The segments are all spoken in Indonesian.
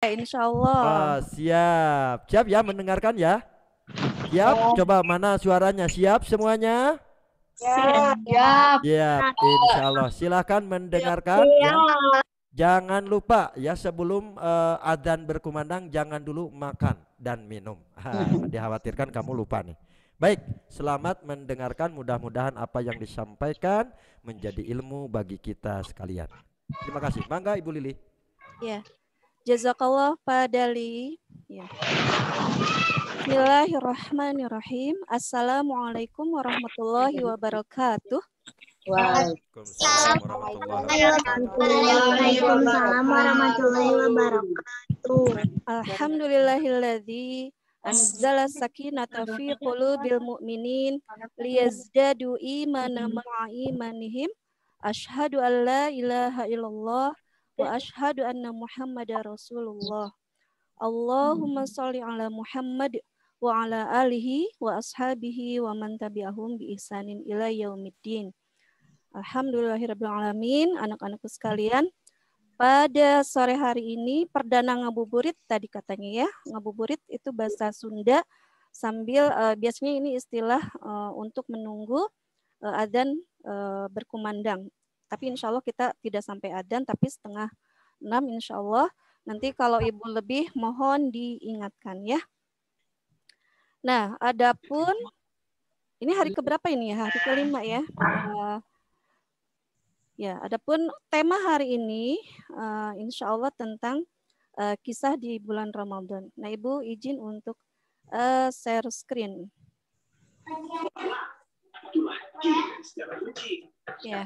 Insya Allah. Siap. Siap ya mendengarkan ya. Siap. Coba mana suaranya? Siap semuanya? Siap. Siap. Insya Allah. Silahkan mendengarkan ya. Jangan lupa ya sebelum adzan berkumandang jangan dulu makan dan minum. Dikhawatirkan kamu lupa nih. Baik, selamat mendengarkan. Mudah-mudahan apa yang disampaikan menjadi ilmu bagi kita sekalian. Terima kasih. Mangga Ibu Lili. Ya. Jazakallah Pak Dali. Ya. Bismillahirrahmanirrahim. Assalamualaikum warahmatullahi wabarakatuh. Waalaikumsalam warahmatullahi Waalaikumsalam warahmatullahi wabarakatuh. Alhamdulillahilladzi anzala sakinata fi qulubil mu'minin liyazdadu imanan ma'a imanihim. Asyhadu an la ilaha illallah wa asyhadu anna Muhammadar Rasulullah. Allahumma sholli ala Muhammad wa ala alihi wa ashabihi wa man tabi'ahum bi ihsanin ila yaumiddin. Alhamdulillahirabbil alamin. Anak-anakku sekalian, pada sore hari ini perdana ngabuburit tadi katanya ya. Ngabuburit itu bahasa Sunda sambil biasanya ini istilah untuk menunggu adzan berkumandang. Tapi insya Allah kita tidak sampai adzan, tapi 5:30 insya Allah. Nanti kalau Ibu lebih mohon diingatkan ya. Nah, adapun ini hari keberapa ini ya? Hari kelima ya. Ya, adapun tema hari ini insya Allah tentang kisah di bulan Ramadan. Nah, Ibu izin untuk share screen. Ya.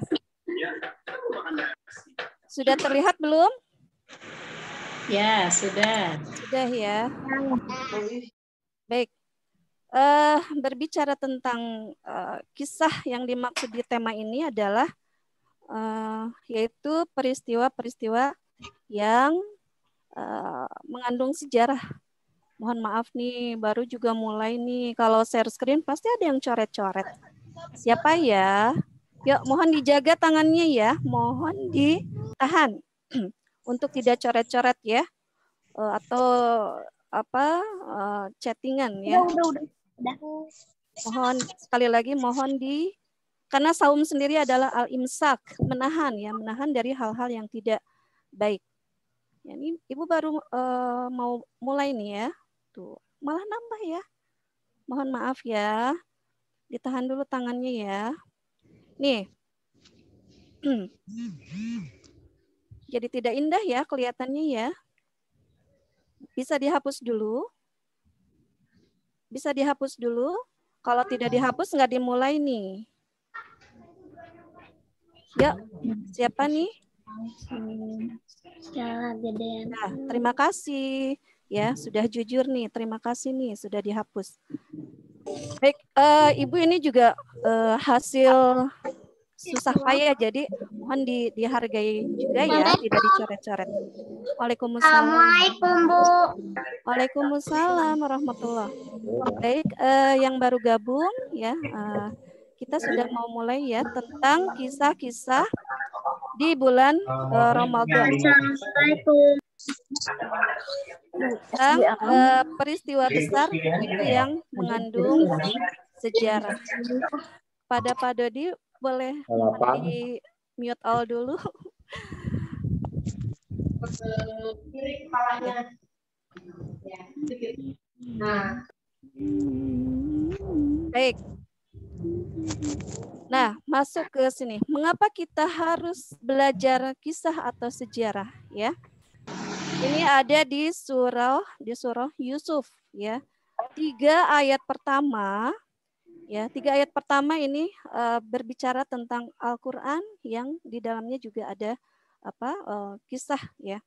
Sudah terlihat belum? Ya, sudah. Sudah ya. Baik. Berbicara tentang kisah yang dimaksud di tema ini adalah yaitu peristiwa-peristiwa yang mengandung sejarah. Mohon maaf nih, baru juga mulai nih. Kalau share screen pasti ada yang coret-coret. Siapa ya? Yuk, mohon dijaga tangannya ya. Mohon ditahan untuk tidak coret-coret ya. Atau chattingan ya. Udah. Mohon sekali lagi mohon karena saum sendiri adalah al-imsak, menahan ya, menahan dari hal-hal yang tidak baik. Ya, ini Ibu baru mau mulai nih ya. Tuh, malah nambah ya. Mohon maaf ya. Ditahan dulu tangannya ya. Nih. Jadi tidak indah ya kelihatannya ya. Bisa dihapus dulu. Bisa dihapus dulu. Kalau tidak dihapus nggak dimulai nih. Ya, siapa nih? Nah, terima kasih. Ya, sudah jujur nih. Terima kasih nih, sudah dihapus. Baik, Ibu ini juga hasil susah payah, jadi mohon dihargai juga ya, tidak dicoret-coret. Waalaikumsalam. Assalamualaikum, Bu. Waalaikumsalam warahmatullahi. Baik, yang baru gabung ya, kita sudah mau mulai ya tentang kisah-kisah di bulan Ramadan. Assalamualaikum. Tentang peristiwa besar itu yang mengandung sejarah. Pada Pak Dodi boleh di mute all dulu. Baik. Nah, masuk ke sini. Mengapa kita harus belajar kisah atau sejarah ya? Ini ada di surah Yusuf ya. 3 ayat pertama ya, 3 ayat pertama ini berbicara tentang Al-Qur'an yang di dalamnya juga ada kisah ya.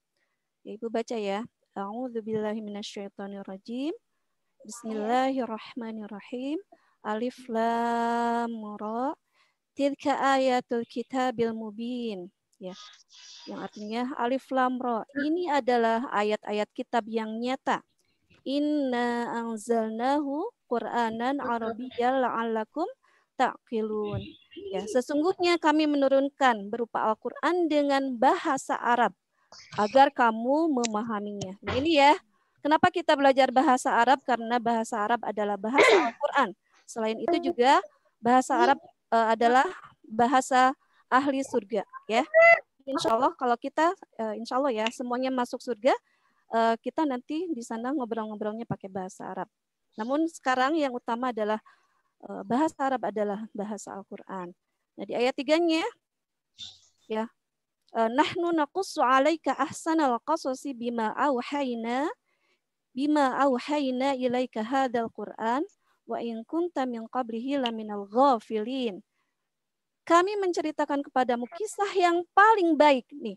Ibu baca ya. A'udzubillahi minasyaitonirrajim. Bismillahirrahmanirrahim. Alif lam ra. Tilka ayatul kitabil mubin. Ya. Yang artinya alif lam ra. Ini adalah ayat-ayat kitab yang nyata. Inna anzalnahu Qur'anan Arabiyyal la'allakum ta'qilun. Ya, sesungguhnya kami menurunkan berupa Al-Qur'an dengan bahasa Arab agar kamu memahaminya. Nah, ini ya. Kenapa kita belajar bahasa Arab? Karena bahasa Arab adalah bahasa Al-Qur'an. Selain itu juga bahasa Arab adalah bahasa ahli surga, ya. Insya Allah kalau kita, insya Allah ya semuanya masuk surga, kita nanti di sana ngobrol-ngobrolnya pakai bahasa Arab. Namun sekarang yang utama adalah bahasa Arab adalah bahasa Al-Qur'an. Nah, di ayat 3-nya ya, nahnu naqussu 'alaika ahsanal qasasi bima auhayna ilaika hadzal Qur'an wa in kunta min qablihi laminal ghafilin. Kami menceritakan kepadamu kisah yang paling baik nih.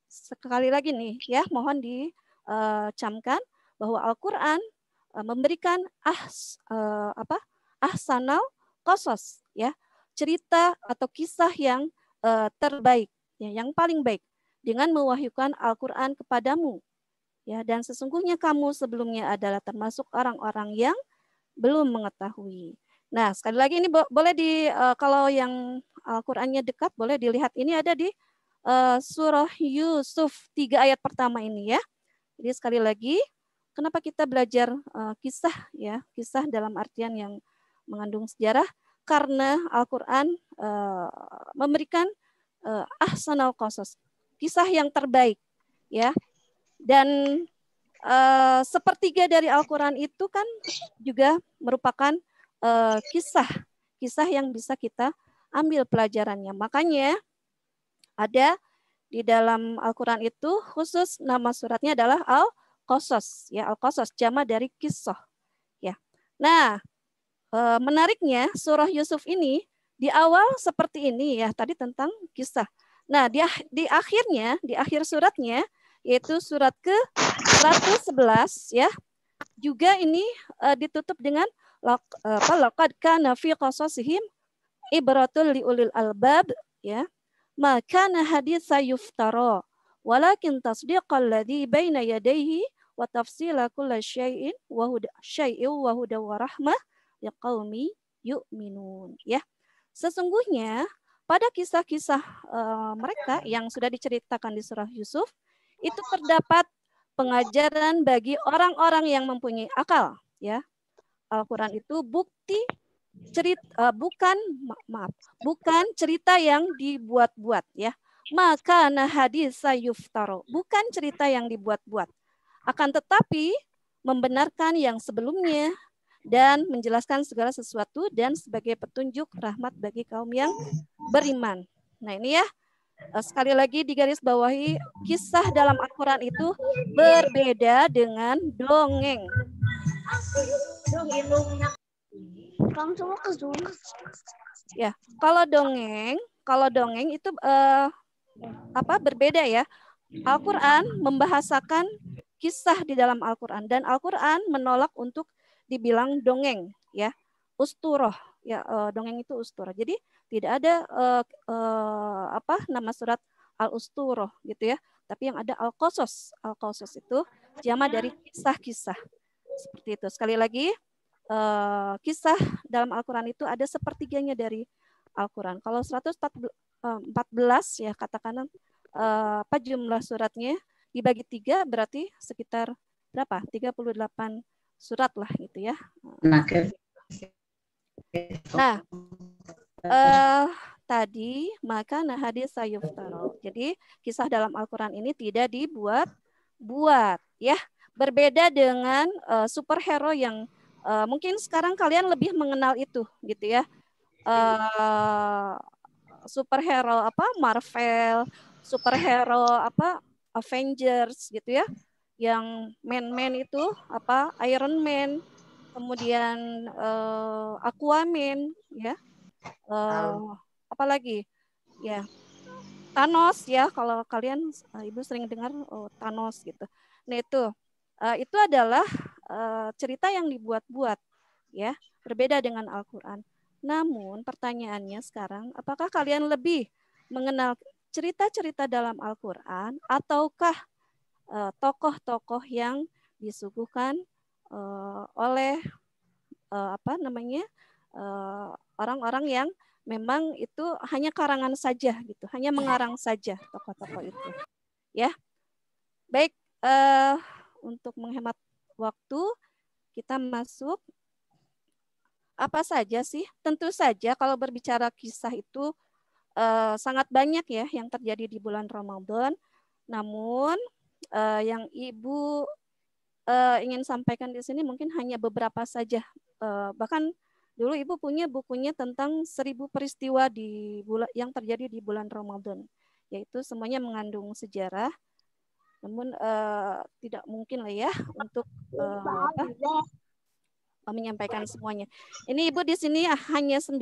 Sekali lagi nih ya, mohon dicamkan bahwa Al-Qur'an memberikan ahsanal qasas ya, cerita atau kisah yang terbaik ya, yang paling baik dengan mewahyukan Al-Qur'an kepadamu. Ya, dan sesungguhnya kamu sebelumnya adalah termasuk orang-orang yang belum mengetahui. Nah, sekali lagi ini boleh kalau yang Al-Qur'annya dekat boleh dilihat, ini ada di surah Yusuf 3 ayat pertama ini ya. Jadi sekali lagi, kenapa kita belajar kisah ya, kisah dalam artian yang mengandung sejarah? Karena Al-Qur'an memberikan ahsanal qasas, kisah yang terbaik ya. Dan sepertiga dari Al-Qur'an itu kan juga merupakan kisah yang bisa kita ambil pelajarannya. Makanya ada di dalam Al-Qur'an itu khusus nama suratnya adalah Al-Qasas ya, Al-Qasas jama dari kisah ya. Nah, menariknya surah Yusuf ini di awal seperti ini ya, tadi tentang kisah. Nah, di akhirnya, di akhir suratnya yaitu surat ke-111 ya, juga ini ditutup dengan laqad kana fi qasasihim ibratul liulil albab ya, ma kana haditsa yuftara walakin tasdiqal ladzi baina yadayhi wa tafsila kulli syai'in wa huda wa rahmah liqaumi yu'minun ya. Sesungguhnya pada kisah-kisah mereka yang sudah diceritakan di surah Yusuf itu terdapat pengajaran bagi orang-orang yang mempunyai akal ya. Al-Qur'an itu bukan cerita yang dibuat-buat ya. Maka hadis yuftaro, bukan cerita yang dibuat-buat. Akan tetapi membenarkan yang sebelumnya dan menjelaskan segala sesuatu dan sebagai petunjuk rahmat bagi kaum yang beriman. Nah, ini ya. Sekali lagi digarisbawahi, kisah dalam Al-Qur'an itu berbeda dengan dongeng. Ya, kalau dongeng itu berbeda ya. Al-Qur'an membahasakan kisah di dalam Al-Qur'an dan Al-Qur'an menolak untuk dibilang dongeng ya. Usturah ya, dongeng itu usturah. Jadi tidak ada nama surat al-usturah gitu ya. Tapi yang ada al-qasas. Al-qasas itu jama dari kisah-kisah. Seperti itu. Sekali lagi, kisah dalam Al-Qur'an itu ada sepertiganya dari Al-Qur'an. Kalau 114 ya katakan jumlah suratnya dibagi 3 berarti sekitar berapa? 38 surat lah gitu ya. Nah, tadi maka hadis sayuftaro. Jadi kisah dalam Al-Qur'an ini tidak dibuat-buat ya. Berbeda dengan superhero yang mungkin sekarang kalian lebih mengenal itu gitu ya. Superhero Marvel, superhero Avengers gitu ya. Yang Man itu Iron Man, kemudian Aquaman ya. Apalagi ya Thanos ya, kalau kalian ibu sering dengar Thanos gitu. Nah itu adalah cerita yang dibuat-buat ya, berbeda dengan Al-Qur'an. Namun pertanyaannya sekarang, apakah kalian lebih mengenal cerita-cerita dalam Al-Qur'an ataukah tokoh-tokoh yang disuguhkan oleh orang-orang yang memang itu hanya karangan saja gitu, hanya mengarang saja tokoh-tokoh itu. Ya. Baik, untuk menghemat waktu, kita masuk. Apa saja sih? Tentu saja kalau berbicara kisah itu sangat banyak ya yang terjadi di bulan Ramadan. Namun yang Ibu ingin sampaikan di sini mungkin hanya beberapa saja. Bahkan dulu Ibu punya bukunya tentang 1000 peristiwa di yang terjadi di bulan Ramadan. Yaitu semuanya mengandung sejarah. Namun tidak mungkin lah ya untuk menyampaikan semuanya. Ini Ibu di sini hanya 9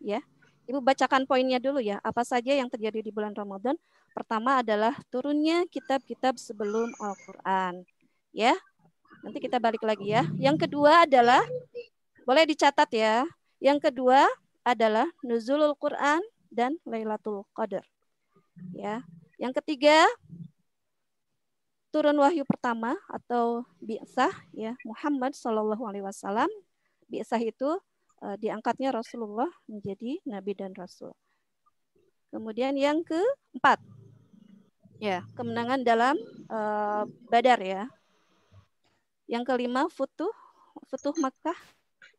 ya. Ibu bacakan poinnya dulu ya. Apa saja yang terjadi di bulan Ramadan? Pertama adalah turunnya kitab-kitab sebelum Al-Qur'an. Ya. Nanti kita balik lagi ya. Yang kedua adalah boleh dicatat ya. Yang kedua adalah nuzulul Qur'an dan Lailatul Qadar. Ya. Yang ketiga turun wahyu pertama atau bi'tsah ya Muhammad Shallallahu Alaihi Wasallam. Bi'tsah itu diangkatnya Rasulullah menjadi nabi dan rasul. Kemudian yang keempat ya kemenangan dalam Badar ya. Yang kelima futuh Makkah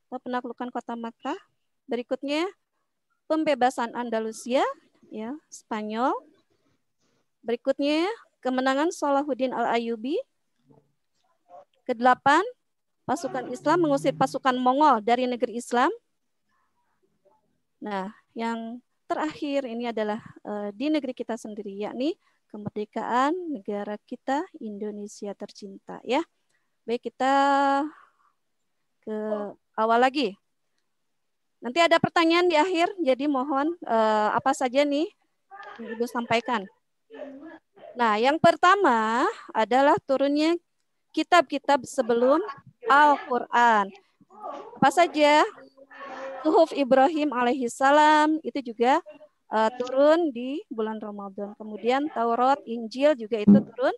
atau penaklukan kota Makkah. Berikutnya pembebasan Andalusia ya Spanyol. Berikutnya kemenangan Salahuddin Al-Ayyubi. Kedelapan, pasukan Islam mengusir pasukan Mongol dari negeri Islam. Nah, yang terakhir ini adalah di negeri kita sendiri, yakni kemerdekaan negara kita Indonesia tercinta. Ya, baik kita ke awal lagi. Nanti ada pertanyaan di akhir, jadi mohon apa saja nih yang Ibu sampaikan. Nah, yang pertama adalah turunnya kitab-kitab sebelum Al-Quran. Apa saja? Suhuf Ibrahim alaihissalam itu juga turun di bulan Ramadan. Kemudian Taurat, Injil juga itu turun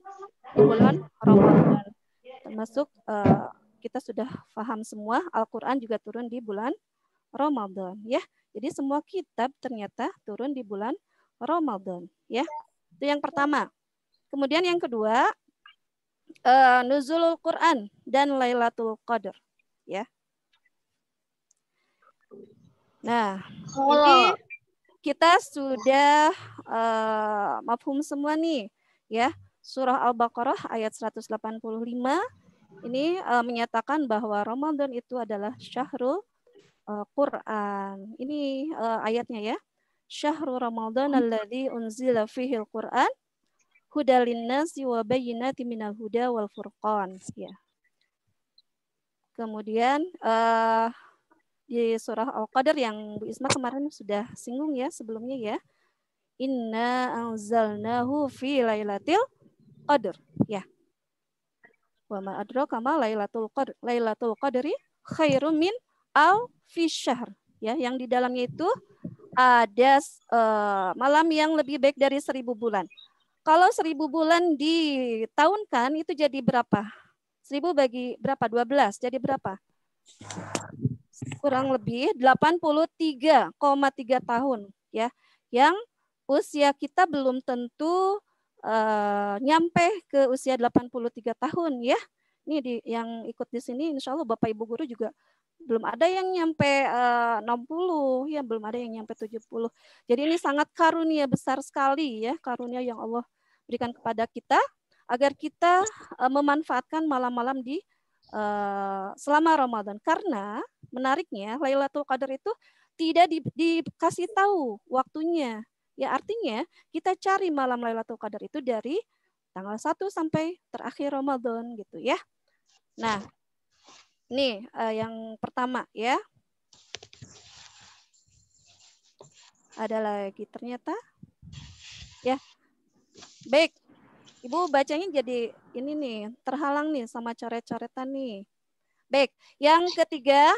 di bulan Ramadan. Termasuk kita sudah paham semua, Al-Quran juga turun di bulan Ramadan. Ya, jadi semua kitab ternyata turun di bulan Ramadan. Ya, itu yang pertama. Kemudian yang kedua, nuzulul Quran dan Lailatul Qadar, ya. Nah, ini kita sudah mafhum semua nih, ya. Surah Al-Baqarah ayat 185 ini menyatakan bahwa Ramadan itu adalah syahrul Quran. Ini ayatnya ya. Syahrul Ramadan alladzi unzila fihil Quran hudalin nasi wa bayyinati minal huda wal furqan ya. Kemudian di surah Al-Qadar yang Bu Isma kemarin sudah singgung ya sebelumnya ya. Inna anzalnahu fi lailatul qadr ya. Wa ma adraka ma lailatul qadr. Lailatul qadri khairum min alfi syahr ya, yang di dalamnya itu ada malam yang lebih baik dari 1000 bulan. Kalau 1000 bulan ditahunkan itu jadi berapa? 1000 bagi berapa? 12. Jadi berapa? Kurang lebih 83,3 tahun ya. Yang usia kita belum tentu nyampe ke usia 83 tahun ya. Ini yang ikut di sini insya Allah Bapak Ibu guru juga belum ada yang nyampe 60 ya, belum ada yang nyampe 70. Jadi ini sangat karunia besar sekali ya, karunia yang Allah berikan kepada kita agar kita memanfaatkan malam-malam di selama Ramadan. Karena menariknya Lailatul Qadar itu tidak dikasih tahu waktunya. Ya artinya kita cari malam Lailatul Qadar itu dari tanggal 1 sampai terakhir Ramadan gitu ya. Nah, nih yang pertama ya. Ada lagi ternyata. Ya. Baik. Ibu bacanya jadi ini nih, terhalang nih sama coret-coretan nih. Baik, yang ketiga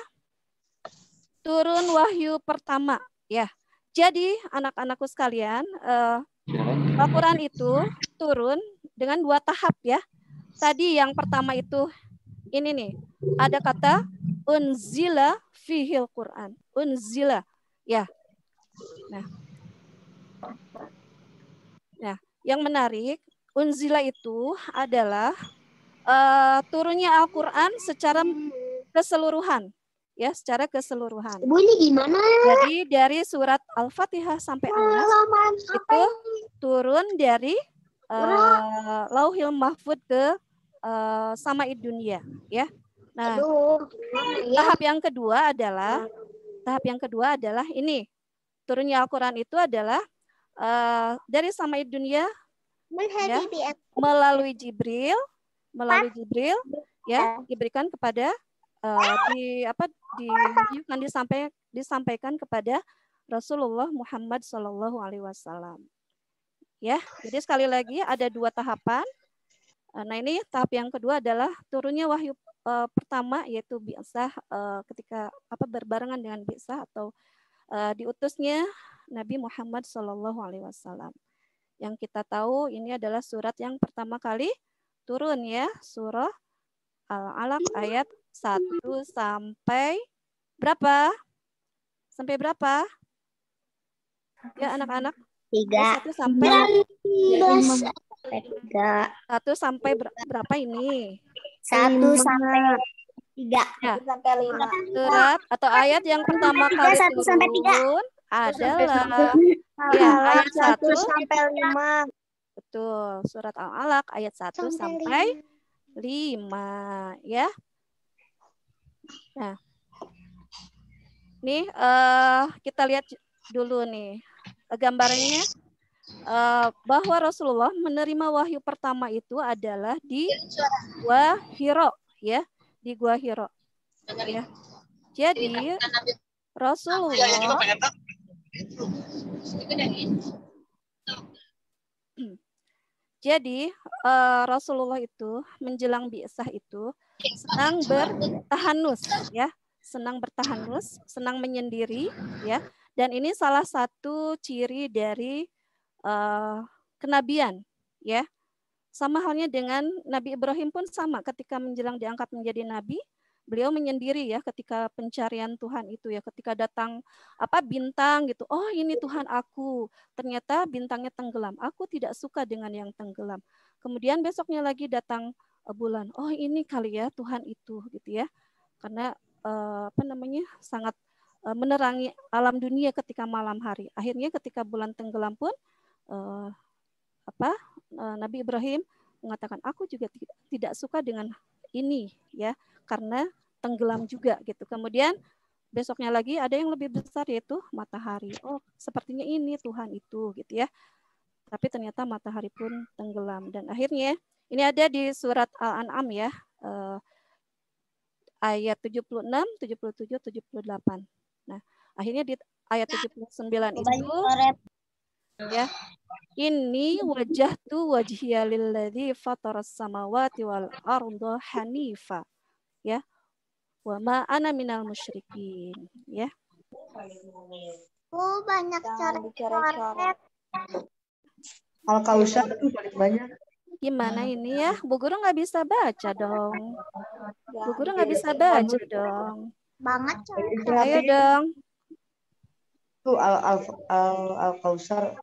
turun wahyu pertama ya. Jadi anak-anakku sekalian, Al-Quran itu turun dengan 2 tahap ya. Tadi yang pertama itu ini nih, ada kata unzila fihil Quran. Unzila ya. Nah, yang menarik unzila itu adalah turunnya Al-Quran secara keseluruhan, ya, secara keseluruhan. Ibu ini gimana? Jadi dari surat Al-Fatihah sampai Anas itu turun dari Lauhil Mahfud ke Sama'id Dunia, ya. Nah, tahap yang kedua adalah ini, turunnya Al-Quran itu adalah dari Sama'id Dunia, ya, melalui Jibril, ya, diberikan kepada disampaikan kepada Rasulullah Muhammad Shallallahu Alaihi Wasallam. Ya, jadi sekali lagi ada 2 tahapan. Nah, ini tahap yang kedua adalah turunnya wahyu pertama, yaitu bi'tsah, ketika berbarengan dengan bi'tsah atau diutusnya Nabi Muhammad Shallallahu Alaihi Wasallam. Yang kita tahu ini adalah surat yang pertama kali turun, ya, surah Al-Alaq ayat 1 sampai berapa? Sampai berapa? Ya, anak-anak? 3. 1 sampai 3. 1 sampai berapa ini? 1 sampai 3. Ya. 1 sampai 5. Surat atau ayat yang pertama kali 1 sampai 3. turun adalah ya, ayat 1 sampai 5. Betul, surat Al-Alaq ayat 1 sampai 5, ya. Nah, nih kita lihat dulu nih gambarannya, bahwa Rasulullah menerima wahyu pertama itu adalah di Gua Hiro, ya, di Gua Hiro, ya. Jadi Rasulullah Rasulullah itu menjelang bi'tsah itu senang bertahanus, ya, senang menyendiri, ya. Dan ini salah satu ciri dari kenabian, ya. Sama halnya dengan Nabi Ibrahim pun sama, ketika menjelang diangkat menjadi nabi, beliau menyendiri, ya, ketika pencarian Tuhan itu, ya, ketika datang bintang gitu. Oh, ini Tuhan aku. Ternyata bintangnya tenggelam. Aku tidak suka dengan yang tenggelam. Kemudian besoknya lagi datang bulan. Oh, ini kali ya Tuhan itu, gitu, ya. Karena sangat menerangi alam dunia ketika malam hari. Akhirnya ketika bulan tenggelam pun Nabi Ibrahim mengatakan, aku juga tidak suka dengan ini, ya, karena tenggelam juga, gitu. Kemudian besoknya lagi ada yang lebih besar, yaitu matahari. Oh, sepertinya ini Tuhan itu, gitu, ya. Tapi ternyata matahari pun tenggelam. Dan akhirnya ini ada di surat Al-An'am, ya, ayat 76, 77, 78. Nah, akhirnya di ayat 79 itu, ya, ini wajjahtu wajhiya lilladzi fataras samawati wal arda hanifa, ya, wa ma ana minal musyrikin, ya. Oh, banyak coret-coret. Al-Kausar tuh paling banyak. Gimana ini, ya? Bu Guru nggak bisa baca dong. Bu Guru nggak bisa baca dong. Banget coret. Ayo dong. Tuh Al-Kausar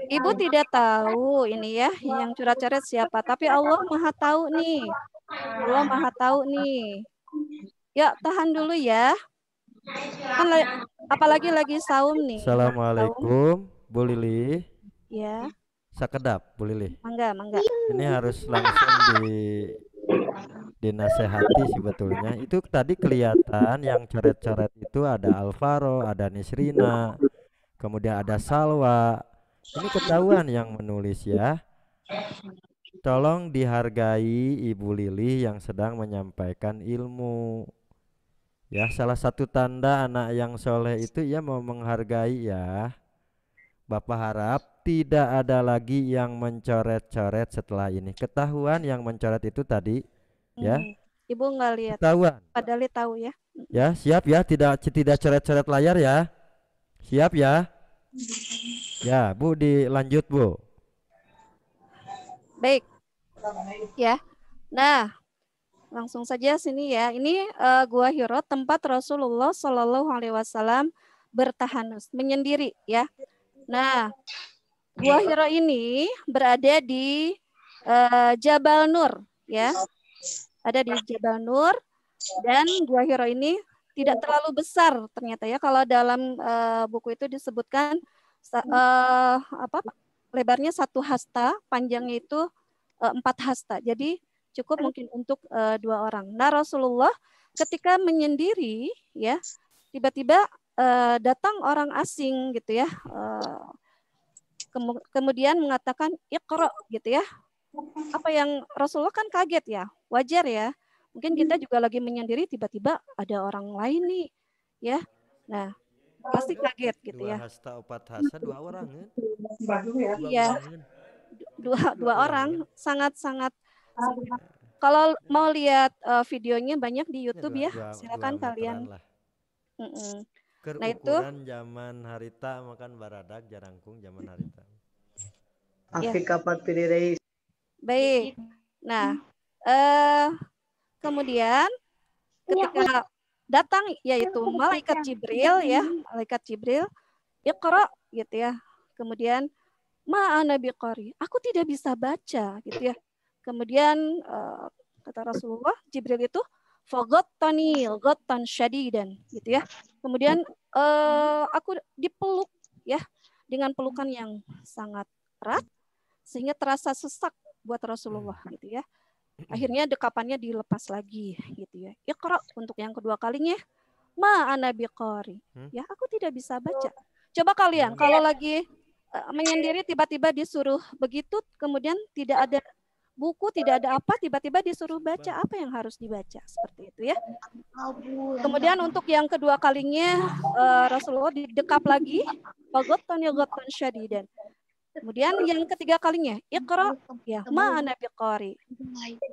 Ibu tidak tahu ini, ya, yang coret-coret siapa, tapi Allah Maha tahu nih. Allah Maha tahu nih. Ya, tahan dulu, ya. Kan apalagi lagi saum nih. Assalamualaikum, Bu Lili. Ya. Sakedap, Bu Lili. Mangga. Ini harus langsung dinasehati sebetulnya. Itu tadi kelihatan yang coret-coret itu ada Alvaro, ada Nisrina, kemudian ada Salwa. Ini ketahuan yang menulis, ya. Tolong dihargai Ibu Lili yang sedang menyampaikan ilmu. Ya, salah satu tanda anak yang soleh itu ia mau menghargai, ya. Bapak harap tidak ada lagi yang mencoret-coret setelah ini. Ketahuan yang mencoret itu tadi, ya. Ibu nggak lihat. Ketahuan. Padahal tahu, ya. Ya, siap, ya, tidak coret-coret layar, ya. Siap, ya. Ya, Bu, dilanjut, Bu. Baik. Ya. Nah, langsung saja sini, ya. Ini Gua Hiro, tempat Rasulullah Shallallahu Alaihi Wasallam bertahanus, menyendiri, ya. Nah, Gua Hira ini berada di Jabal Nur, ya. Ada di Jabal Nur, dan Gua Hira ini tidak terlalu besar ternyata ya. Kalau dalam buku itu disebutkan lebarnya 1 hasta, panjangnya itu 4 hasta. Jadi cukup mungkin untuk 2 orang. Nah, Rasulullah ketika menyendiri ya, tiba-tiba datang orang asing gitu ya. Kemudian mengatakan Iqra gitu ya. Apa yang Rasulullah kan kaget ya. Wajar ya. Mungkin kita juga lagi menyendiri tiba-tiba ada orang lain nih ya. Nah, pasti kaget gitu 2 ya. hasta 4 hasta 2 orang kan? Iya. Dua orang sangat-sangat. Kalau mau lihat videonya banyak di YouTube ya. Silakan kalian. Nah, itu Ukuran zaman harita makan baradak jarangkung zaman harita. Afrika Patiri. Baik. Nah, kemudian ketika datang yaitu malaikat Jibril ya, malaikat Jibril, Iqra gitu ya. Kemudian ma'ana biqari, aku tidak bisa baca gitu ya. Kemudian kata Rasulullah, Jibril itu faghattani ghattan syadidan gitu ya. Kemudian aku dipeluk ya dengan pelukan yang sangat erat sehingga terasa sesak buat Rasulullah gitu ya. Akhirnya dekapannya dilepas lagi gitu ya. Iqra untuk yang kedua kalinya, ma'ana biqari. Ya, aku tidak bisa baca. Coba kalian kalau lagi menyendiri tiba-tiba disuruh begitu, kemudian tidak ada buku, tidak ada apa, tiba-tiba disuruh baca, apa yang harus dibaca? Seperti itu ya. Kemudian untuk yang kedua kalinya Rasulullah didekap lagi, faghattani ghattan syadidan. Kemudian yang ketiga kalinya, Iqra ya, ma'ana biqari.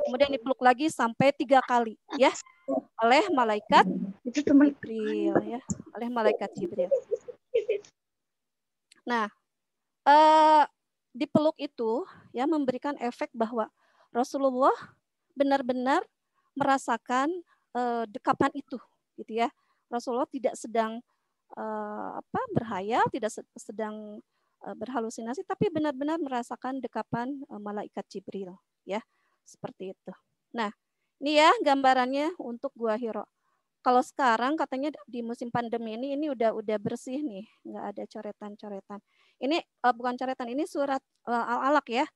Kemudian dipeluk lagi sampai 3 kali ya oleh malaikat Jibril ya, oleh malaikat Jibril. Nah, dipeluk itu ya memberikan efek bahwa Rasulullah benar-benar merasakan dekapan itu gitu ya. Rasulullah tidak sedang berhayal, tidak sedang berhalusinasi, tapi benar-benar merasakan dekapan malaikat Jibril ya, seperti itu. Nah, ini ya gambarannya untuk Gua Hira. Kalau sekarang katanya di musim pandemi ini udah bersih nih, nggak ada coretan-coretan. Ini bukan coretan, ini surat Al-Alaq ya.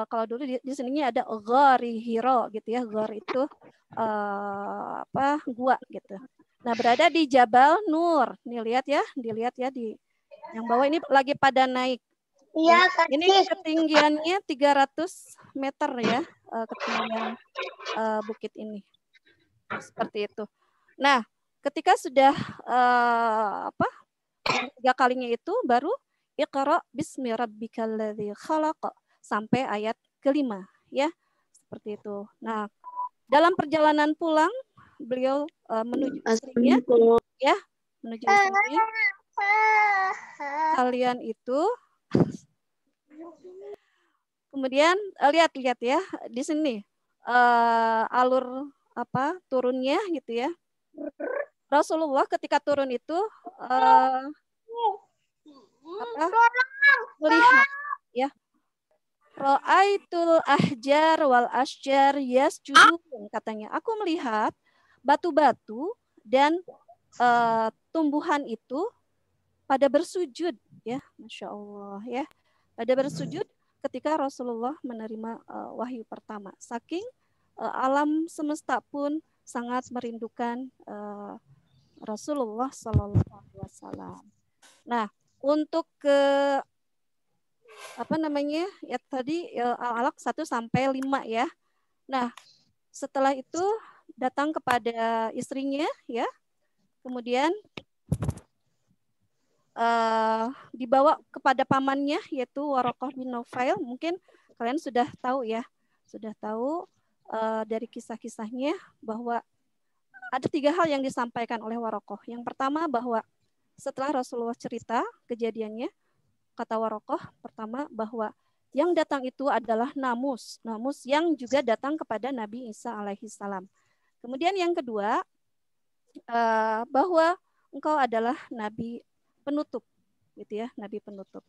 Kalau dulu di sininya ada Ghari Hiro gitu ya. Ghar itu gua gitu. Nah, berada di Jabal Nur. Nih lihat ya, dilihat ya di yang bawah ini lagi pada naik. Iya, ini ketinggiannya 300 meter ya, ketinggian bukit ini. Seperti itu. Nah, ketika sudah yang 3 kalinya itu baru Iqra bismi rabbikal ladzi khalaq sampai ayat ke-5 ya. Seperti itu. Nah, dalam perjalanan pulang beliau menuju istrinya ya, menuju istrinya. Kalian itu kemudian lihat ya di sini alur turunnya gitu ya. Rasulullah ketika turun itu melihat ya, ra'aitul ahjar wal asjar yasjudun, katanya aku melihat batu-batu dan tumbuhan itu pada bersujud ya, Masya Allah ya, pada bersujud ketika Rasulullah menerima wahyu pertama. Saking alam semesta pun sangat merindukan Rasulullah SAW. Nah, untuk ke ya tadi Al-Alaq 1 sampai 5 ya. Nah, setelah itu datang kepada istrinya ya. Kemudian dibawa kepada pamannya yaitu Waraqah bin Naufail. Mungkin kalian sudah tahu ya. Sudah tahu dari kisah-kisahnya bahwa ada 3 hal yang disampaikan oleh Waraqah. Yang pertama bahwa setelah Rasulullah cerita kejadiannya, kata Waraqah pertama bahwa yang datang itu adalah namus yang juga datang kepada Nabi Isa alaihissalam. Kemudian yang kedua bahwa engkau adalah nabi penutup gitu ya, nabi penutup.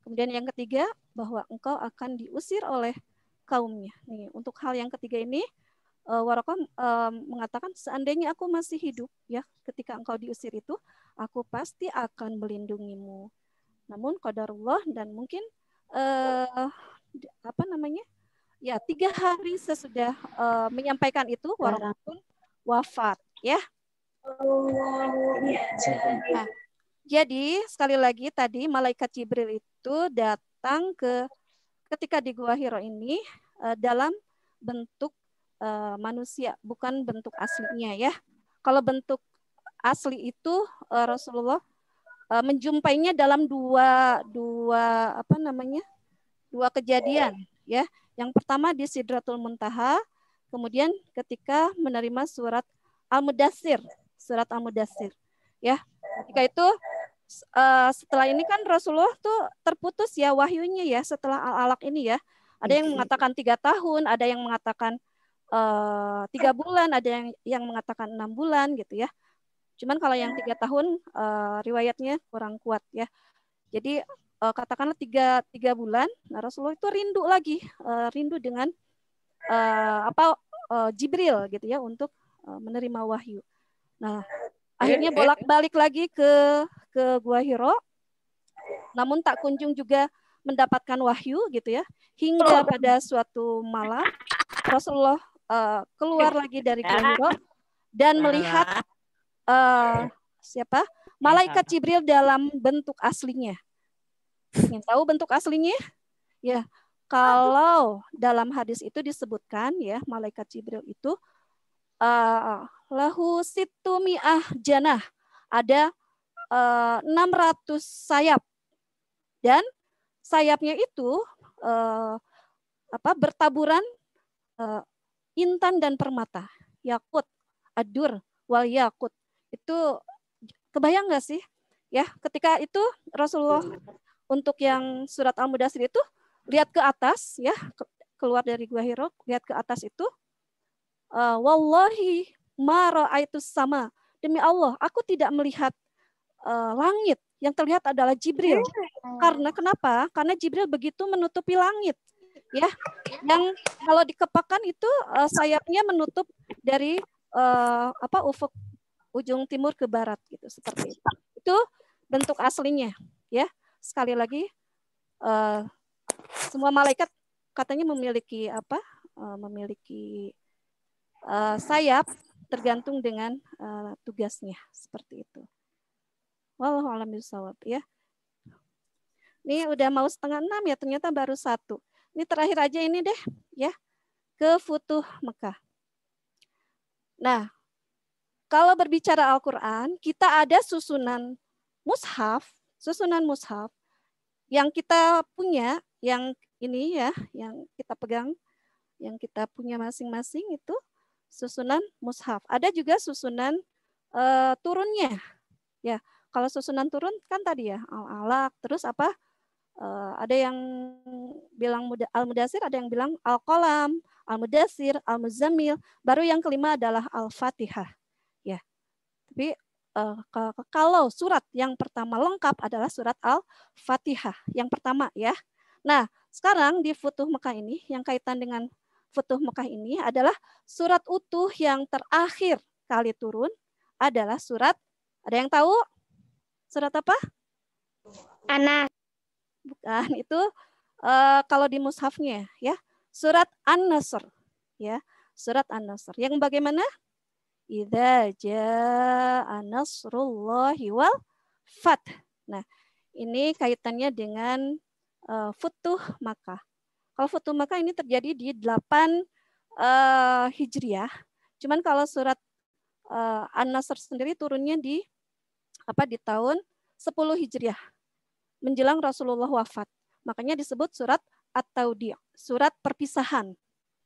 Kemudian yang ketiga, bahwa engkau akan diusir oleh kaumnya. Nih, untuk hal yang ketiga ini, Waraqah mengatakan, seandainya aku masih hidup, ya, ketika engkau diusir itu, aku pasti akan melindungimu. Namun qadarullah, dan mungkin apa namanya? Ya, 3 hari sesudah menyampaikan itu, Waraqah pun wafat, ya. Nah, jadi sekali lagi tadi malaikat Jibril itu datang ketika di Gua Hiro ini dalam bentuk manusia, bukan bentuk aslinya, ya. Kalau bentuk asli itu Rasulullah menjumpainya dalam dua apa namanya? Dua kejadian, ya. Yang pertama di Sidratul Muntaha, kemudian ketika menerima surat Al-Mudatsir, ya. Ketika itu setelah ini kan Rasulullah tuh terputus ya wahyunya ya setelah Al-Alaq ini ya. Ada yang mengatakan 3 tahun, ada yang mengatakan 3 bulan, ada yang mengatakan 6 bulan gitu ya. Cuman kalau yang 3 tahun riwayatnya kurang kuat ya. Jadi katakanlah 3 bulan, nah Rasulullah itu rindu lagi, rindu dengan Jibril gitu ya untuk menerima wahyu. Nah, akhirnya bolak-balik lagi ke Gua Hiro, namun tak kunjung juga mendapatkan wahyu gitu ya. Hingga pada suatu malam Rasulullah keluar lagi dari Gua Hiro dan melihat siapa? Malaikat Jibril dalam bentuk aslinya. Ingin tahu bentuk aslinya? Ya, kalau dalam hadis itu disebutkan ya, malaikat Jibril itu lahu situ mi'ah janah, ada 600 sayap, dan sayapnya itu bertaburan intan dan permata, yakut, adur, wal yakut. Itu kebayang nggak sih? Ya, ketika itu Rasulullah untuk yang surat Al-Mudatsir itu lihat ke atas ya, keluar dari Gua Hiro, lihat ke atas itu, wallahi ma ra'aitus sama. Demi Allah, aku tidak melihat langit. Yang terlihat adalah Jibril. Karena kenapa? Karena Jibril begitu menutupi langit. Ya, yang kalau dikepakan itu sayapnya menutup dari ufuk ujung timur ke barat gitu, seperti itu. Itu bentuk aslinya, ya. Sekali lagi semua malaikat katanya memiliki memiliki sayap tergantung dengan tugasnya, seperti itu. Wallahu a'lam bishawab, ya. Ini udah mau 5:30 ya, ternyata baru 1. Ini terakhir aja ini deh, ya. Ke Futuh Mekah. Nah, kalau berbicara Al-Quran, kita ada susunan mushaf yang kita punya, yang ini ya, yang kita pegang, yang kita punya masing-masing itu susunan mushaf. Ada juga susunan turunnya. Ya, kalau susunan turun kan tadi ya Al-Alaq, terus apa? Ada yang bilang Al-Mudatsir, ada yang bilang Al-Qalam, Al-Mudatsir, Al-Muzammil, baru yang kelima adalah Al-Fatihah. Ya. Tapi kalau surat yang pertama lengkap adalah surat Al-Fatihah yang pertama ya. Nah, sekarang di Futuh Mekah ini, yang kaitan dengan Futuh Mekah ini adalah surat utuh yang terakhir kali turun adalah surat, ada yang tahu? Surat apa? Anas. Bukan, itu kalau di mushafnya ya, surat An-Nasr ya, surat An-Nasr. Yang bagaimana? Idza jaa nasrullahi wal fath. Nah, ini kaitannya dengan Futuh Makkah. Kalau Futuh Makkah ini terjadi di 8 Hijriah. Cuman kalau surat An-Nasr sendiri turunnya di tahun 10 Hijriah. Menjelang Rasulullah wafat. Makanya disebut surat At-Taudi', surat perpisahan.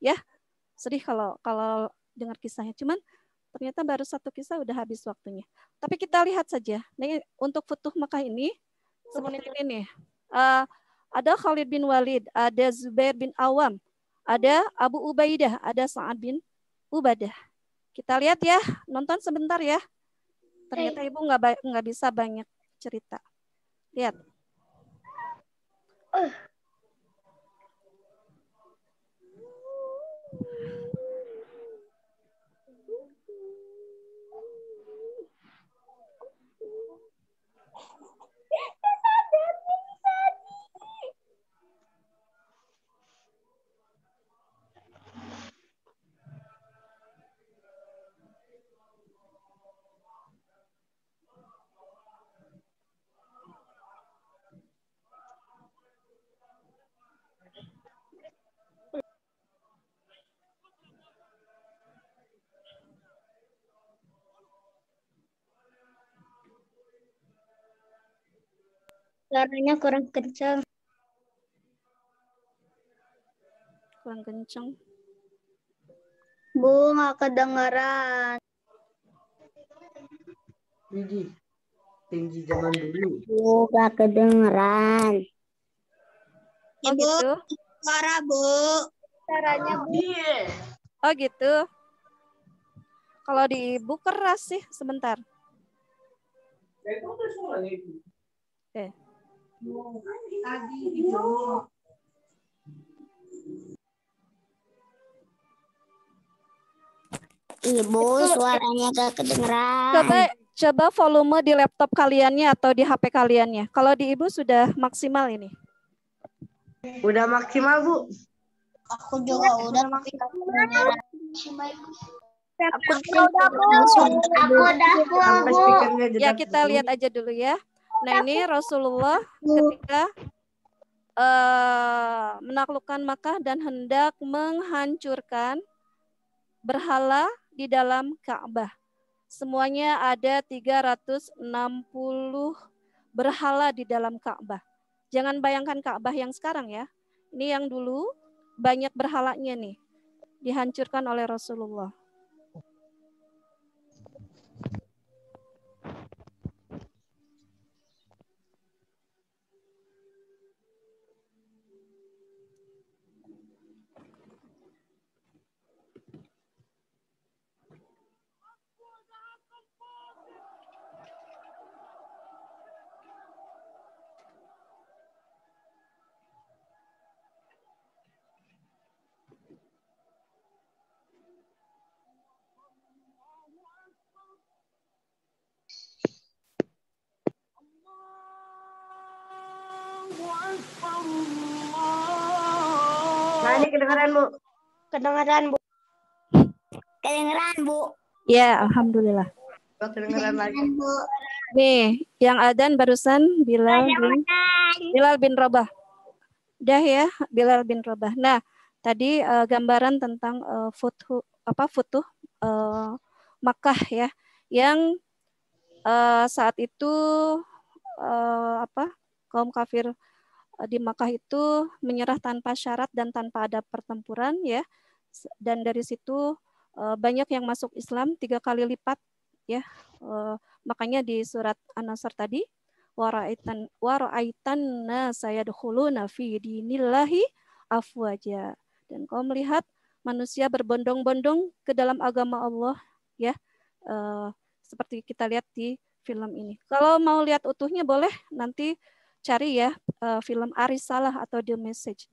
Ya. Sedih kalau dengar kisahnya. Cuman ternyata baru 1 kisah udah habis waktunya. Tapi kita lihat saja. Nah, untuk Futuh Makkah ini seperti ini nih. Ada Khalid bin Walid, ada Zubair bin Awam, ada Abu Ubaidah, ada Sa'ad bin Ubadah. Kita lihat ya, nonton sebentar ya. Ternyata Ibu nggak bisa banyak cerita. Lihat. Suaranya kurang kencang. Kurang kencang. Bu, nggak kedengeran. Tinggi zaman dulu. Bu, nggak kedengeran. Oh gitu. Suara, Bu. Suaranya, Bu. Oh gitu. Kalau di ibu keras sih sebentar. Eh. Ibu, suaranya gak kedengeran. Coba volume di laptop kaliannya atau di HP kaliannya. Kalau di ibu sudah maksimal ini. Udah maksimal, Bu. Aku juga udah maksimal. Aku udah, Bu. Aku udah, Sampai Bu. speakernya Ya jedak kita dulu. lihat aja dulu ya. Nah ini Rasulullah ketika menaklukkan Makkah dan hendak menghancurkan berhala di dalam Ka'bah. Semuanya ada 360 berhala di dalam Ka'bah. Jangan bayangkan Ka'bah yang sekarang ya. Ini yang dulu banyak berhalanya nih. Dihancurkan oleh Rasulullah. Nah, ini kedengeran, Bu. Kedengeran, Bu. Kedengeran, Bu. Ya, alhamdulillah. Oh, kedengeran lagi. Bu. Nih, yang adzan barusan Bilal bin Rabah. Dah ya, Bilal bin Rabah. Nah, tadi gambaran tentang futuh Makkah ya, yang saat itu kaum kafir di Makkah itu menyerah tanpa syarat dan tanpa ada pertempuran ya, dan dari situ banyak yang masuk Islam 3 kali lipat ya. Makanya di surat An-Nasr tadi wara'aitan nasa yadkhuluna fi dinillahi afwaja, dan kau melihat manusia berbondong-bondong ke dalam agama Allah ya, seperti kita lihat di film ini. Kalau mau lihat utuhnya boleh nanti cari ya film Arisalah atau The Message.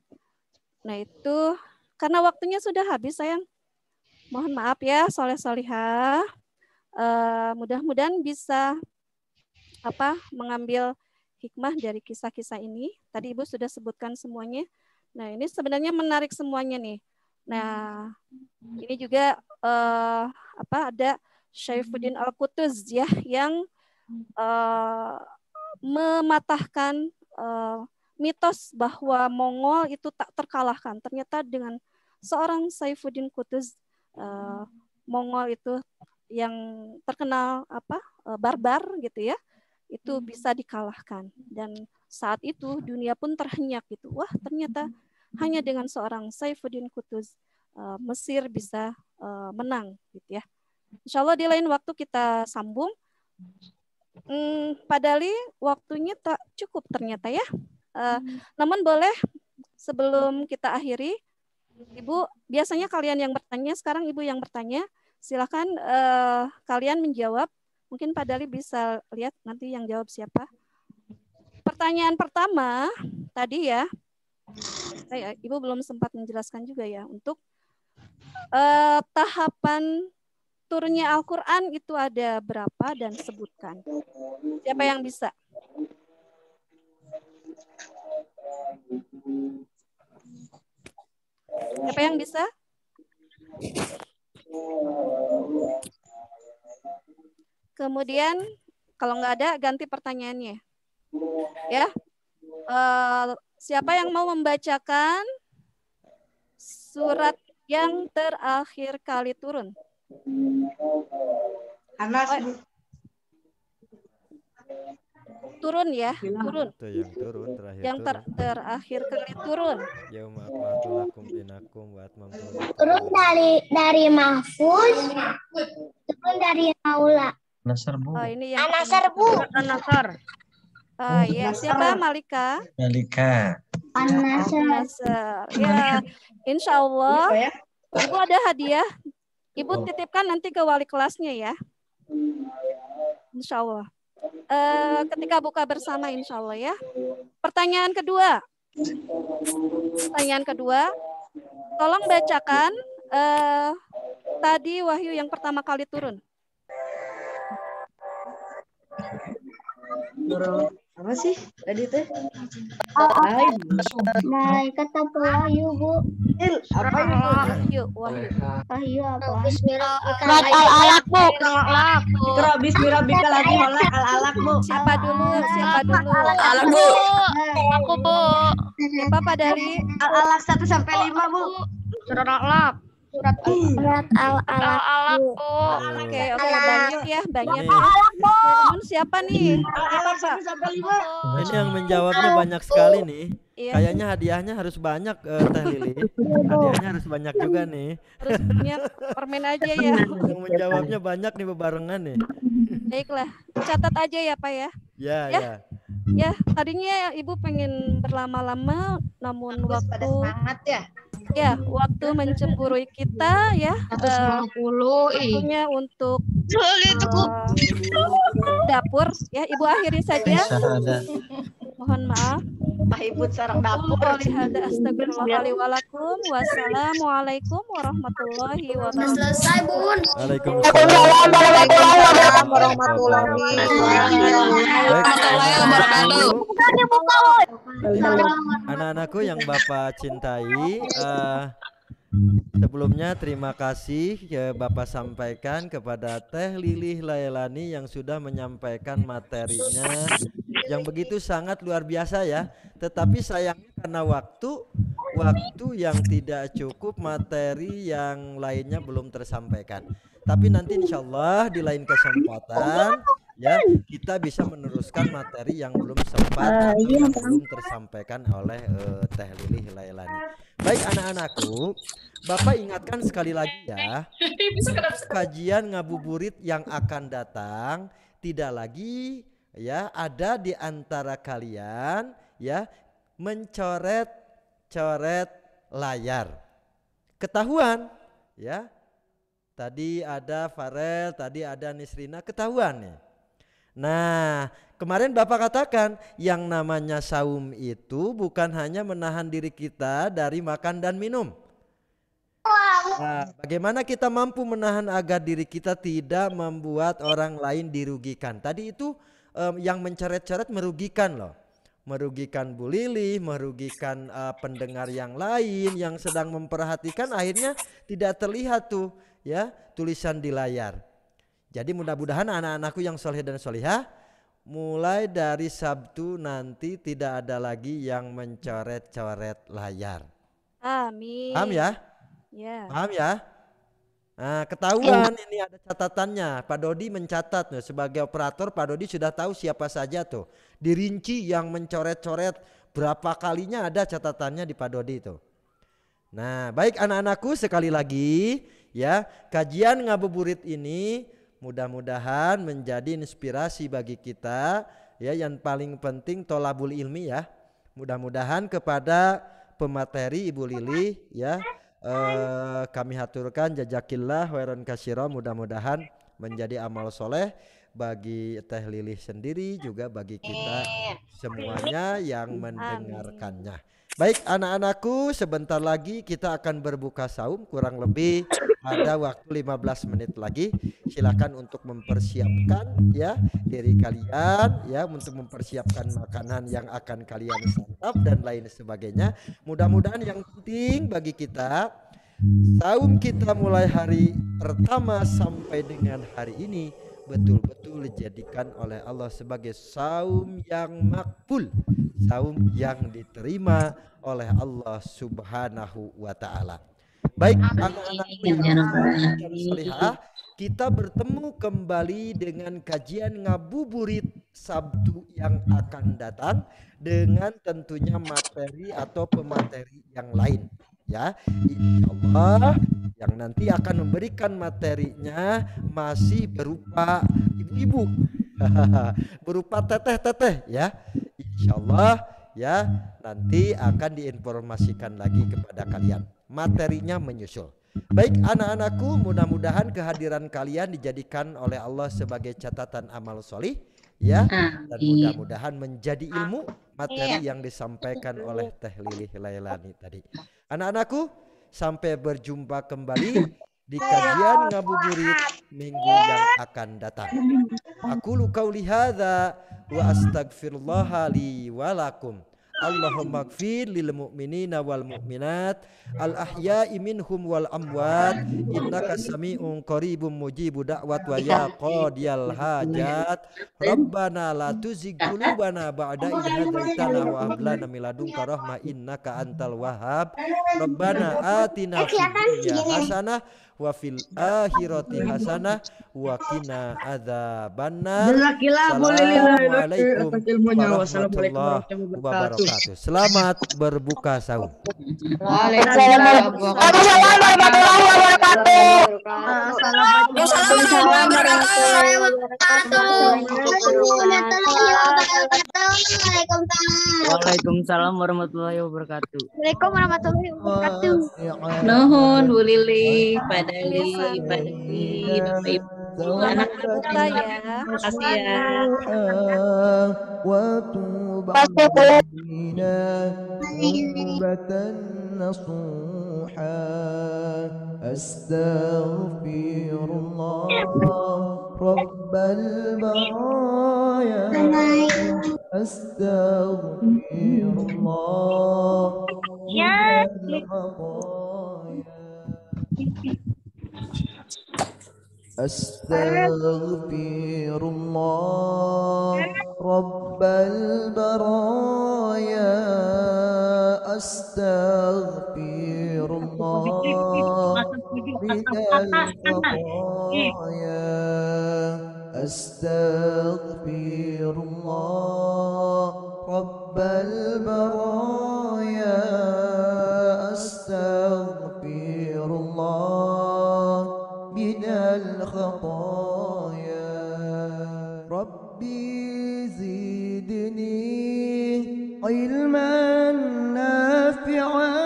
Nah itu karena waktunya sudah habis sayang. Mohon maaf ya soleh-solihah. Mudah-mudahan bisa mengambil hikmah dari kisah-kisah ini. Tadi Ibu sudah sebutkan semuanya. Nah ini sebenarnya menarik semuanya nih. Nah ini juga ada Syaifuddin Al-Qutuz ya yang mematahkan mitos bahwa Mongol itu tak terkalahkan. Ternyata dengan seorang Saifuddin Qutuz, Mongol itu yang terkenal barbar gitu ya, itu bisa dikalahkan. Dan saat itu dunia pun terhenyak gitu. Wah ternyata hanya dengan seorang Saifuddin Qutuz Mesir bisa menang gitu ya. Insya Allah di lain waktu kita sambung. Pak Dali, waktunya tak cukup ternyata ya. Namun boleh sebelum kita akhiri, Ibu, biasanya kalian yang bertanya, sekarang Ibu yang bertanya. Silakan kalian menjawab. Mungkin Pak Dali bisa lihat nanti yang jawab siapa. Pertanyaan pertama, tadi ya. Ibu belum sempat menjelaskan juga ya untuk tahapan turunnya Al-Quran itu ada berapa dan sebutkan. Siapa yang bisa? Siapa yang bisa? Kemudian kalau nggak ada ganti pertanyaannya. Ya, siapa yang mau membacakan surat yang terakhir kali turun? Anas. Turun ya, turun. Itu yang turun terakhir. Yang terakhir kali turun. Yauma akmaltu lakum dinakum wa atmamtu alaikum. Turun dari Mahfuz, turun dari Maula. Nasar Bu. Oh, ini yang Anasar Bu. Anasar. ya, siapa Malika? Malika. Nasar. Ya, insya Allah. Ya? Ibu ada hadiah. Ibu titipkan nanti ke wali kelasnya ya. Insya Allah. Ketika buka bersama insya Allah ya. Pertanyaan kedua. Tolong bacakan tadi wahyu yang pertama kali turun. Apa sih tadi teh? Malaikat apa wahyu Bu? Apa itu? Wahyu apa? Surat Al-Alaq Bu. Ikra bismi rabbika ladzi khalaq al-alaq Bu. Siapa dulu? Alaq Bu. Aku Bu. Siapa Pak Dali? Al-alaq 1 sampai 5 Bu. Surat Al-Alaq Bu. Oke, banyak ya, banyak. Ini, Siapa nih? Al-alaq 1 sampai 5. ini yang menjawabnya banyak sekali nih. Iya. Kayaknya hadiahnya harus banyak Teh Lili. Hadiahnya harus banyak juga nih. Terus punya permen aja ya. Yang menjawabnya banyak nih bebarengan nih. Baiklah, catat aja ya Pak ya. Ya, Ya. ya. Ya, tadinya Ibu pengen berlama-lama, namun waktu waktu mencemburui kita ya. 150 Waktunya untuk dapur ya. Ibu akhiri saja. Mohon maaf. Mahibut sarang dapur. Astagfirullahaladzim. Wassalamualaikum warahmatullahi wabarakatuh. Selesai Bun. Waalaikumsalam warahmatullahi Anak-anakku yang Bapak cintai, sebelumnya terima kasih ya Bapak sampaikan kepada Teh Lili Lailani yang sudah menyampaikan materinya yang begitu sangat luar biasa ya. Tetapi sayangnya karena waktu yang tidak cukup, materi yang lainnya belum tersampaikan. Tapi nanti insya Allah di lain kesempatan ya kita bisa meneruskan materi yang belum sempat yang belum tersampaikan oleh Teh Lili Lailani. Baik anak-anakku, Bapak ingatkan sekali lagi ya, kajian ngabuburit yang akan datang tidak lagi ya ada di antara kalian ya mencoret-coret layar. Ketahuan ya. Tadi ada Farel, tadi ada Nisrina, ketahuan nih. Nah, kemarin Bapak katakan yang namanya saum itu bukan hanya menahan diri kita dari makan dan minum. Nah, bagaimana kita mampu menahan agar diri kita tidak membuat orang lain dirugikan? Tadi itu yang mencoret-coret merugikan loh. Merugikan Bu Lili, merugikan pendengar yang lain yang sedang memperhatikan, akhirnya tidak terlihat tuh ya tulisan di layar. Jadi mudah-mudahan anak-anakku yang soleh dan solihah mulai dari Sabtu nanti tidak ada lagi yang mencoret-coret layar. Amin. Paham ya? Ya. Paham ya? Nah, ketahuan ini ada catatannya. Pak Dodi mencatat tuh, sebagai operator Pak Dodi sudah tahu siapa saja tuh. Dirinci yang mencoret-coret, berapa kalinya ada catatannya di Pak Dodi itu. Nah, baik anak-anakku, sekali lagi ya, kajian ngabuburit ini mudah-mudahan menjadi inspirasi bagi kita ya, yang paling penting tolabul ilmi ya. Mudah-mudahan kepada pemateri Ibu Lili ya, kami haturkan jazakillah khairan katsira, mudah-mudahan menjadi amal soleh bagi Teh Lilih sendiri, juga bagi kita semuanya yang mendengarkannya. Baik anak-anakku, sebentar lagi kita akan berbuka saum, kurang lebih ada waktu 15 menit lagi. Silakan untuk mempersiapkan ya diri kalian ya, untuk mempersiapkan makanan yang akan kalian santap dan lain sebagainya. Mudah-mudahan yang penting bagi kita, saum kita mulai hari pertama sampai dengan hari ini betul-betul dijadikan oleh Allah sebagai saum yang makbul, saum yang diterima oleh Allah Subhanahu wa taala. Baik anak-anak yang salihah, kita bertemu kembali dengan kajian ngabuburit Sabtu yang akan datang dengan tentunya materi atau pemateri yang lain ya. Insyaallah yang nanti akan memberikan materinya masih berupa ibu-ibu berupa teteh-teteh ya. Insyaallah ya, nanti akan diinformasikan lagi kepada kalian. Materinya menyusul. Baik anak-anakku, mudah-mudahan kehadiran kalian dijadikan oleh Allah sebagai catatan amal solih ya, dan mudah-mudahan menjadi ilmu materi yang disampaikan oleh Teh Lilih Lailani tadi. Anak-anakku, sampai berjumpa kembali di kajian ngabuburit minggu yang akan datang. Aku qauli hadza wa astaghfirullah li wa lakum. Allahumma ighfir lil mu'minina wal mu'minat al ahya'i minhum wal amwat innaka sami'un qaribun mujibud da'wat wa ya qadiyal hajat. Rabbana la tuzigh qulubana ba'da idh hadaitana wa hab lana min ladunka rahmah innaka antal wahhab. Rabbana atina fid dunya hasanah wa fil akhirati hasanah wa qina adzabannar. Assalamualaikum warahmatullahi wabarakatuh. Selamat berbuka sahur. Waalaikumsalam warahmatullahi wabarakatuh. Waalaikumsalam warahmatullahi wabarakatuh. Waalaikumsalam warahmatullahi wabarakatuh. Nuhun Bu Lili, Pak Dali, Pak Dali, Bapak Ibu. Selamat berbuka ya. Makasih ya. Astaghfirullah Rabbal baraya Astaghfirullah Astaghfirullah Rabbal baraya Astaghfirullah Minal khataya Astaghfirullah Rabbal baraya Astaghfirullah Minal khataya Rabbi zidni ilman nafi'an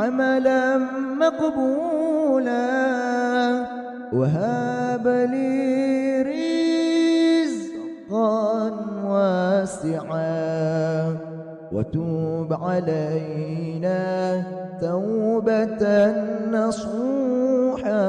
عملا مقبولا وهب لي رزقا واسعا وتوب علينا توبة نصوحا